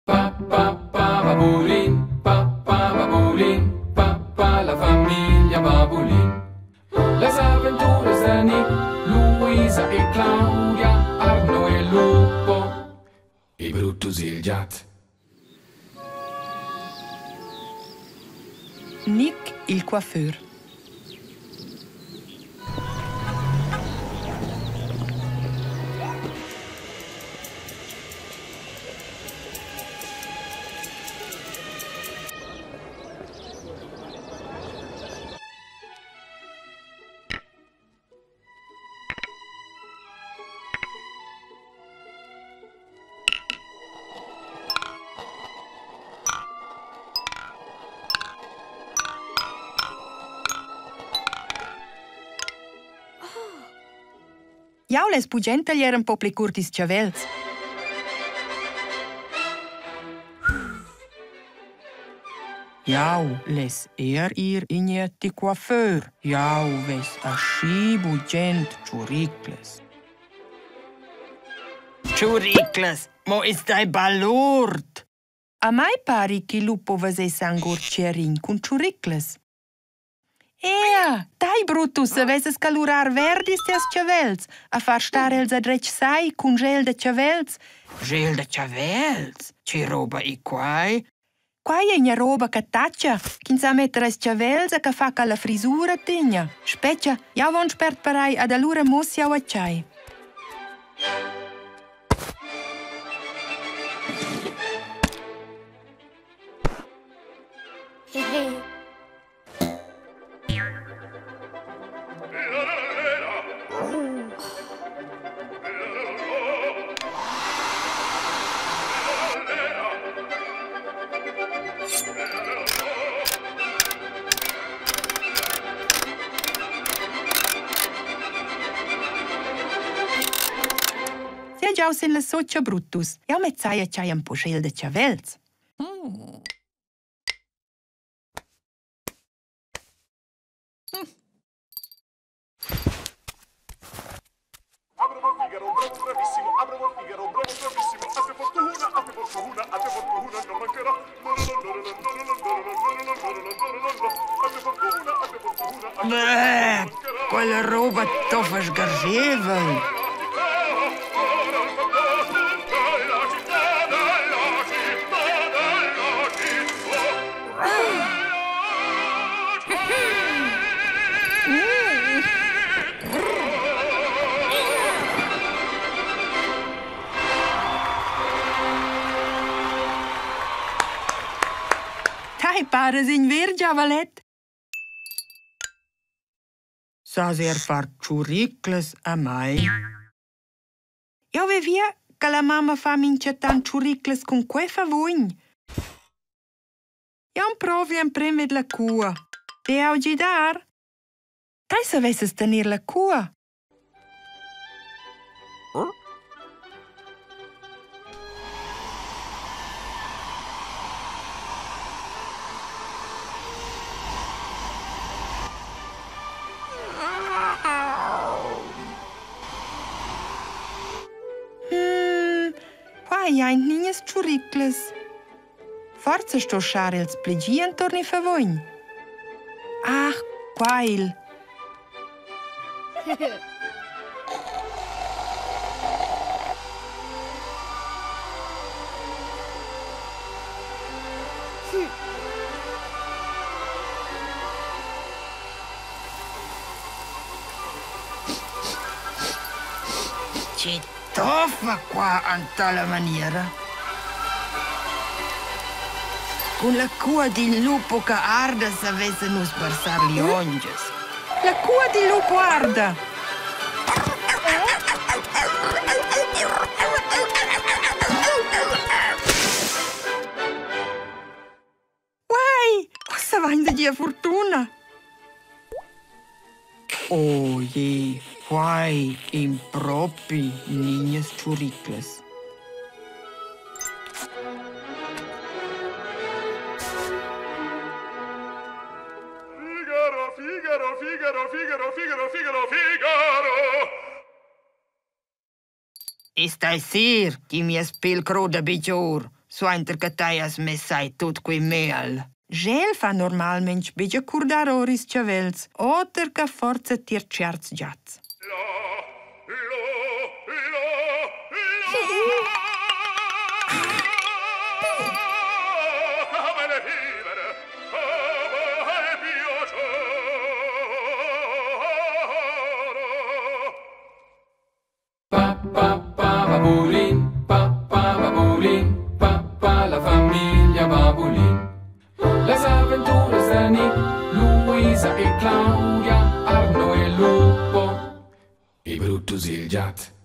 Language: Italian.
Babulin, papà, la famiglia Babulin. Les avventure de Nick, Luisa e Claudia, Arno e Lupo, e Brutus e il gat. Nick il coiffeur. Jau les pugenta gli un po' pli curtis chavels. Jau les ir ignetti coiffeur. Jau ves aschi bugent churicles. Churicles, mo stai ballurt. A mai pari che lupo vese sangurcerin con churicles. Dai Brutus, se veses calurar verdis tes chavels, a far star els adrec sai cun gel de chavels. Gel de chavels? Ci roba i quai? Quai è nia roba che taccia, chin sa mettere es chavels a che fa ca la frisura tegna. Speccia, ja von spert parai ad allura mos jau acciai. Sia già sen la socia Brutus. Ja mezzai acciai un po' gel de chavels. Aprono Figaro, bravo bravissimo, aprono Figaro, bravo bravissimo, abbia fortuna, non mancherà. Abbia fortuna, Beh, quella roba toffa sgargevel. Dai pares in ver giavalet. Saser far churicles a mai. Ja ve via che la mamma fa mince tan churicles con que favogn. Ja un provi un prem ved la cua. E augi dar? Dai se vesses tenir la cua. Quai ein nies churicles. Forza sto schar els plegi intorni favogn. Ach, quail. Ci toffa qua in tale maniera. Con la cua di lupo che arda s'avesse non sparsar gli onges. La cua di lupo arda. Uai, cosa va in dia fortuna? Oh je, quai impropi niñas churicles. Figaro. Stai sir, chi mi spil croda bijor. suenter che tai has messai tut quei mel. Gel fa normalmente bigia curdar oris chavels, oter che forza tir certs giats. Babulin, babulin, papà la famiglia Babulin. Les avventure de Nick, Luisa e Claudia, Arno e Lupo, e Brutus il Giat.